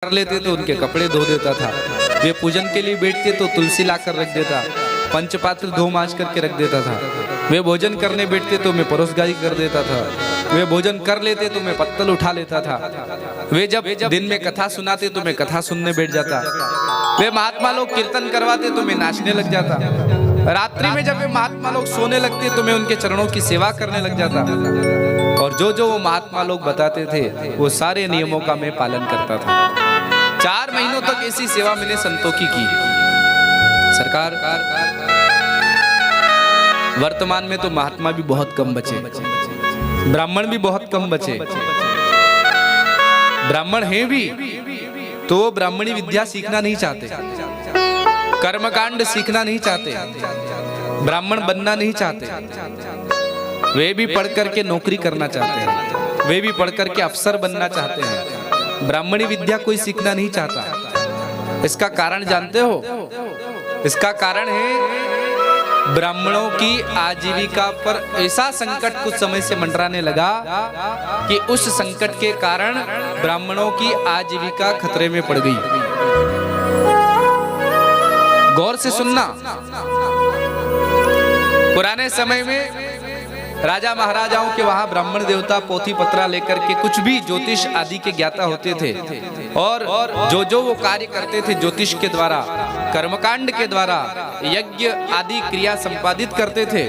कर लेते तो उनके कपड़े धो देता था। वे पूजन के लिए बैठते तो तुलसी लाकर रख देता, पंचपात्र धो मांज करके रख देता था। वे भोजन करने बैठते तो मैं परोसगारी कर देता था। वे भोजन कर लेते तो मैं पत्तल उठा लेता था। वे जब दिन में कथा सुनाते तो मैं कथा सुनने बैठ जाता। वे महात्मा लोग कीर्तन करवाते तो मैं नाचने लग जाता। रात्रि में जब वे महात्मा लोग सोने लगते तो मैं उनके चरणों की सेवा करने लग जाता। और जो वो महात्मा लोग बताते थे वो सारे नियमों का मैं पालन करता था। 4 महीनों तक ऐसी सेवा मैंने संतों की सरकार। वर्तमान में तो महात्मा भी बहुत कम बचे, ब्राह्मण भी बहुत कम बचे। ब्राह्मण हैं भी तो वो ब्राह्मणी विद्या सीखना नहीं चाहते, कर्मकांड सीखना नहीं चाहते, ब्राह्मण बनना नहीं चाहते। वे भी पढ़ करके नौकरी करना चाहते हैं, वे भी पढ़ करके अफसर बनना चाहते हैं। ब्राह्मणी विद्या कोई सीखना नहीं चाहता। इसका कारण जानते हो? इसका कारण है ब्राह्मणों की आजीविका पर ऐसा संकट कुछ समय से मंडराने लगा कि उस संकट के कारण ब्राह्मणों की आजीविका खतरे में पड़ गई। गौर से सुनना, पुराने समय में राजा महाराजाओं के वहां ब्राह्मण देवता पोथी पत्रा लेकर के कुछ भी ज्योतिष आदि के ज्ञाता होते थे और जो वो कार्य करते थे ज्योतिष के द्वारा, कर्मकांड के द्वारा, यज्ञ आदि क्रिया संपादित करते थे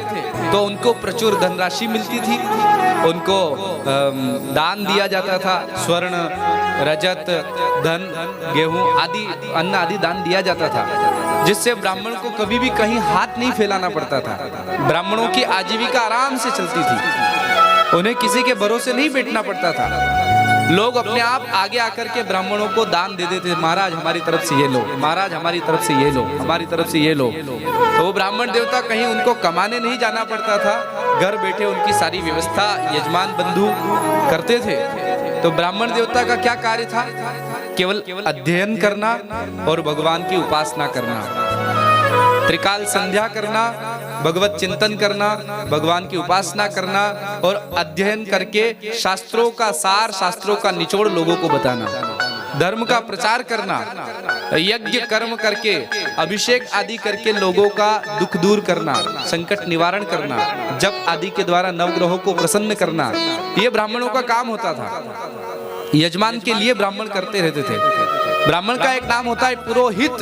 तो उनको प्रचुर धनराशि मिलती थी। उनको दान दिया जाता था, स्वर्ण, रजत, धन, गेहूं आदि, अन्न आदि दान दिया जाता था, जिससे ब्राह्मण को कभी भी कहीं हाथ नहीं फैलाना पड़ता था। ब्राह्मणों की आजीविका आराम से चलती थी, उन्हें किसी के भरोसे नहीं बैठना पड़ता था। लोग अपने आप आगे आकर के ब्राह्मणों को दान दे देते, महाराज हमारी तरफ से ये लो, महाराज हमारी तरफ से ये लो, हमारी तरफ से ये लो। तो वो ब्राह्मण देवता कहीं उनको कमाने नहीं जाना पड़ता था, घर बैठे उनकी सारी व्यवस्था यजमान बंधु करते थे। तो ब्राह्मण देवता का क्या कार्य था? केवल अध्ययन करना और भगवान की उपासना करना, त्रिकाल संध्या करना, भगवत चिंतन करना, भगवान की उपासना करना और अध्ययन करके शास्त्रों का सार, शास्त्रों का निचोड़ लोगों को बताना, धर्म का प्रचार करना, यज्ञ कर्म करके, अभिषेक आदि करके लोगों का दुख दूर करना, संकट निवारण करना, जप आदि के द्वारा नवग्रहों को प्रसन्न करना, ये ब्राह्मणों का काम होता था। यजमान के लिए ब्राह्मण करते रहते थे। ब्राह्मण का एक नाम होता है पुरोहित,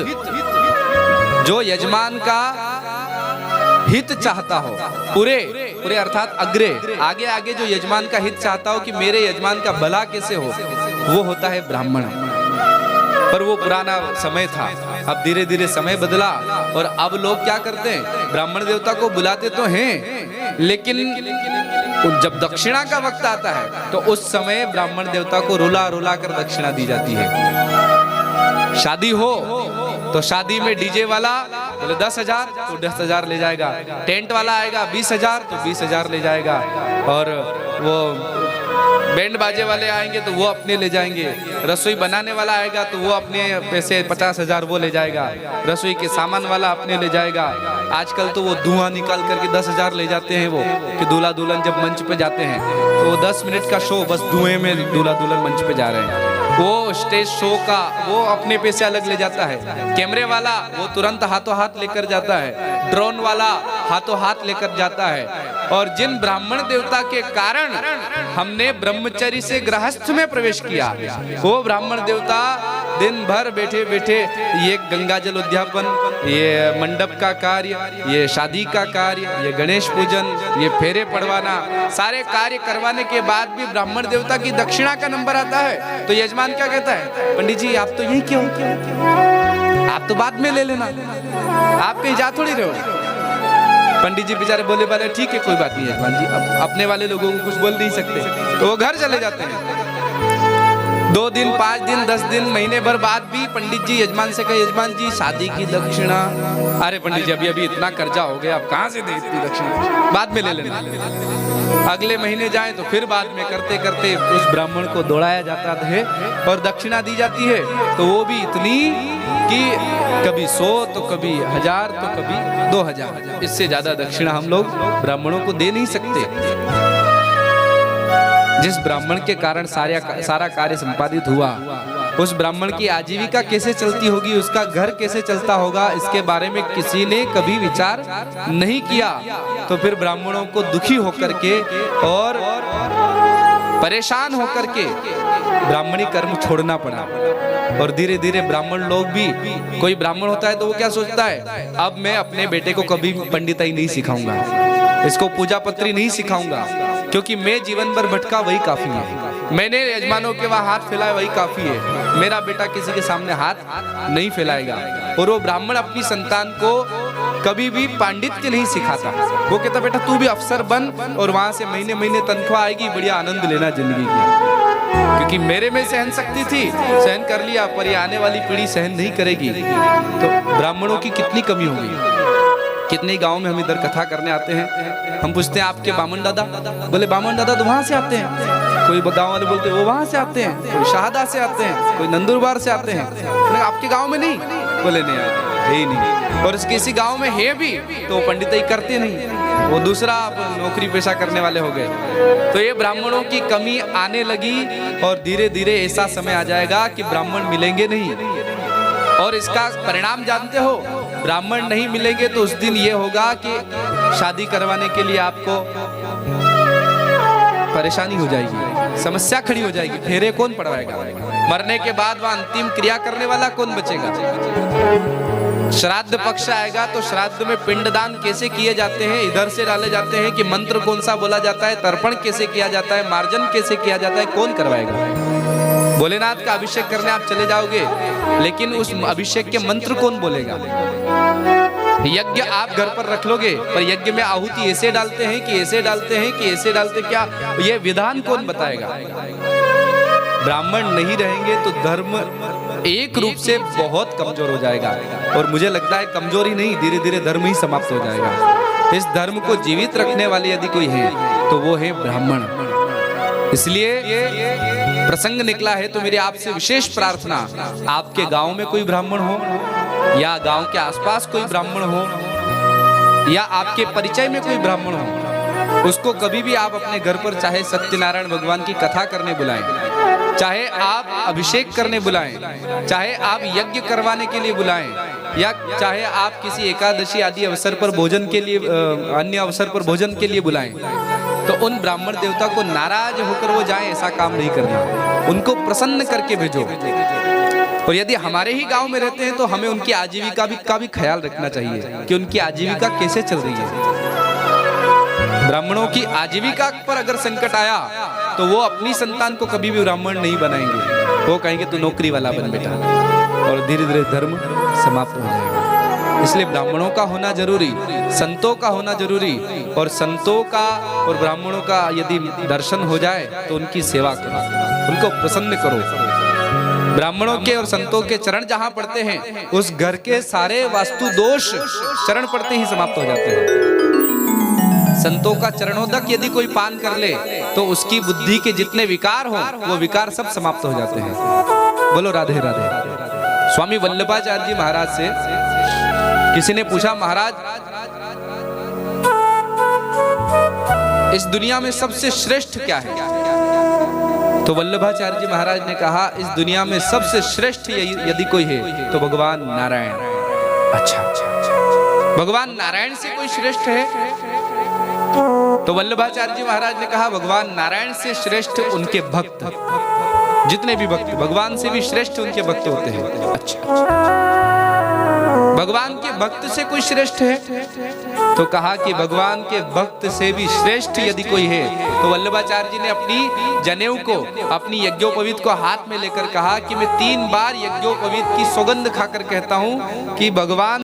जो यजमान का हित चाहता हो, पूरे अर्थात अग्रे, आगे आगे जो यजमान का हित चाहता हो कि मेरे यजमान का भला कैसे हो, वो होता है ब्राह्मण। पर वो पुराना समय था, अब धीरे धीरे समय बदला और अब लोग क्या करते हैं, ब्राह्मण देवता को बुलाते तो हैं, लेकिन जब दक्षिणा का वक्त आता है तो उस समय ब्राह्मण देवता को रुला रुला कर दक्षिणा दी जाती है। शादी हो तो शादी में डीजे वाला बोले 10,000 तो 10,000 ले जाएगा, टेंट वाला आएगा 20,000 तो 20,000 ले जाएगा, और वो बैंड बाजे वाले आएंगे तो वो अपने ले जाएंगे, रसोई बनाने वाला आएगा तो वो अपने पैसे 50,000 वो ले जाएगा, रसोई के सामान वाला अपने ले जाएगा। आजकल तो वो धुआं निकाल करके 10,000 ले जाते हैं वो, कि दूल्हा दुल्हन जब मंच पे जाते हैं तो वो 10 मिनट का शो बस धुएं में दूल्हा दुल्हन मंच पे जा रहे हैं। वो स्टेज शो का वो अपने पैसे अलग ले जाता है, कैमरे वाला वो तुरंत हाथों हाथ लेकर जाता है, ड्रोन वाला हाथों हाथ लेकर जाता है। और जिन ब्राह्मण देवता के कारण हमने ब्रह्मचर्य से गृहस्थ में प्रवेश किया, वो ब्राह्मण देवता दिन भर बैठे बैठे ये गंगा जल उद्यापन, ये मंडप का कार्य, ये शादी का कार्य, ये गणेश पूजन, ये फेरे पड़वाना, सारे कार्य करवाने के बाद भी ब्राह्मण देवता की दक्षिणा का नंबर आता है तो यजमान क्या कहता है, पंडित जी आप तो यही क्यों, आप तो बाद में ले लेना, आप कहीं जा थोड़ी रहो। पंडित जी बेचारे बोले वाले ठीक है कोई बात नहीं यजमान जी, अब अपने वाले लोगों को कुछ बोल नहीं सकते तो वो घर चले जाते हैं। 2 दिन 5 दिन 10 दिन महीने भर बाद भी पंडित जी यजमान से कहे, यजमान जी शादी की दक्षिणा, अरे पंडित जी अभी दक्षिणा कर्जा हो गया, अब कहाँ से दे इतनी दक्षिणा, बाद में ले लेना। अगले महीने जाए तो फिर बाद में करते करते उस ब्राह्मण को दौड़ाया जाता है और दक्षिणा दी जाती है, तो वो भी इतनी कि कभी 100 तो कभी 1000 तो कभी 2000, इससे ज्यादा दक्षिणा हम लोग ब्राह्मणों को दे नहीं सकते। जिस ब्राह्मण के कारण सारा कार्य संपादित हुआ उस ब्राह्मण की आजीविका कैसे चलती होगी, उसका घर कैसे चलता होगा, इसके बारे में किसी ने कभी विचार नहीं किया। तो फिर ब्राह्मणों को दुखी होकर के और परेशान होकर के ब्राह्मणी कर्म छोड़ना पड़ा। और धीरे धीरे ब्राह्मण लोग भी, कोई ब्राह्मण होता है तो वो क्या सोचता है, अब मैं अपने बेटे को कभी पंडिताई नहीं सिखाऊंगा, इसको पूजा पत्री नहीं सिखाऊंगा, क्योंकि मैं जीवन भर भटका वही काफी है, मैंने यजमानों के वहां हाथ फैलाया वही काफी है, मेरा बेटा किसी के सामने हाथ नहीं फैलाएगा। और वो ब्राह्मण अपनी संतान को कभी भी पांडित्य नहीं सिखाता। वो कहता बेटा तू भी अफसर बन और वहां से महीने महीने तनख्वाह आएगी, बढ़िया आनंद लेना जिंदगी की, क्योंकि मेरे में सहन शक्ति थी, सहन कर लिया, पर ये आने वाली पीढ़ी सहन नहीं करेगी। तो ब्राह्मणों की कितनी कमी होगी। कितने गांव में हम इधर कथा करने आते हैं, हम पूछते हैं आपके बामन दादा, बोले बामन दादा तो वहां से आते हैं। कोई गांव वाले बोलते वो वहां से आते हैं, कोई शाहदा से आते हैं, कोई नंदुरबार से आते हैं। आपके गांव में नहीं, बोले नहीं है ही नहीं। और किसी गांव में है भी तो पंडिताई करते नहीं, वो दूसरा नौकरी पेशा करने वाले हो गए। तो ये ब्राह्मणों की कमी आने लगी और धीरे धीरे ऐसा समय आ जाएगा कि ब्राह्मण मिलेंगे नहीं। और इसका परिणाम जानते हो, ब्राह्मण नहीं मिलेंगे तो उस दिन ये होगा कि शादी करवाने के लिए आपको परेशानी हो जाएगी, समस्या खड़ी हो जाएगी, फेरे कौन पड़वाएगा, मरने के बाद वह अंतिम क्रिया करने वाला कौन बचेगा। श्राद्ध पक्ष आएगा तो श्राद्ध में पिंडदान कैसे किए जाते हैं, इधर से डाले जाते हैं कि मंत्र कौन सा बोला जाता है, तर्पण कैसे किया जाता है, मार्जन कैसे किया जाता है, कौन करवाएगा। भोलेनाथ का अभिषेक करने आप चले जाओगे, लेकिन उस अभिषेक के मंत्र कौन बोलेगा। यज्ञ आप घर पर रख लोगे, पर यज्ञ में आहुति ऐसे डालते हैं कि ऐसे डालते हैं कि ऐसे डालते, क्या ये विधान कौन बताएगा। ब्राह्मण नहीं रहेंगे तो धर्म एक रूप से बहुत कमजोर हो जाएगा। और मुझे लगता है कमजोरी नहीं, धीरे धीरे धर्म ही समाप्त हो जाएगा। इस धर्म को जीवित रखने वाले यदि कोई है तो वो है ब्राह्मण। इसलिए प्रसंग निकला है तो मेरी आपसे विशेष प्रार्थना, आपके गांव में कोई ब्राह्मण हो या गांव के आसपास कोई ब्राह्मण हो या आपके परिचय में कोई ब्राह्मण हो, उसको कभी भी आप अपने घर पर चाहे सत्यनारायण भगवान की कथा करने बुलाएं, चाहे आप अभिषेक करने बुलाएं, चाहे आप यज्ञ करवाने के लिए बुलाएं, या चाहे आप किसी एकादशी आदि अवसर पर भोजन के लिए, अन्य अवसर पर भोजन के लिए बुलाएं, तो उन ब्राह्मण देवता को नाराज होकर वो जाएं, ऐसा काम नहीं करना, उनको प्रसन्न करके भेजो। और यदि हमारे ही गांव में रहते हैं तो हमें उनकी आजीविका का भी ख्याल रखना चाहिए कि उनकी आजीविका कैसे चल रही है। ब्राह्मणों की आजीविका पर अगर संकट आया तो वो अपनी संतान को कभी भी ब्राह्मण नहीं बनाएंगे, वो कहेंगे तू नौकरी वाला बन बेटा, और धीरे धीरे धर्म समाप्त हो जाएगा। इसलिए ब्राह्मणों का होना जरूरी, संतों का होना जरूरी, और संतों का और ब्राह्मणों का यदि दर्शन हो जाए तो उनकी सेवा करो, उनको प्रसन्न करो। ब्राह्मणों के और संतों के चरण जहां पड़ते हैं उस घर के सारे वास्तु दोष चरण पड़ते ही समाप्त हो जाते हैं। संतों का चरणोदक यदि कोई पान कर ले तो उसकी बुद्धि के जितने विकार हो वो विकार सब समाप्त हो जाते हैं। बोलो राधे राधे। स्वामी वल्लभाचार्य जी महाराज से किसी ने पूछा, महाराज इस दुनिया में सबसे श्रेष्ठ क्या है? तो वल्लभाचार्य जी महाराज ने कहा, इस दुनिया में सबसे श्रेष्ठ यदि कोई है तो भगवान नारायण। अच्छा, भगवान नारायण से कोई श्रेष्ठ है? तो वल्लभाचार्य जी महाराज ने कहा, भगवान नारायण से श्रेष्ठ उनके भक्त, जितने भी भक्त, भगवान से भी श्रेष्ठ उनके भक्त होते हैं। अच्छा, भगवान के भक्त से कोई श्रेष्ठ है? तो कहा कि भगवान के भक्त से भी श्रेष्ठ यदि कोई है तो वल्लभाचार्य जी ने अपनी जनेऊ को, अपनी यज्ञोपवीत को हाथ में लेकर कहा कि मैं 3 बार यज्ञोपवीत की सौगंध खाकर कहता हूं कि भगवान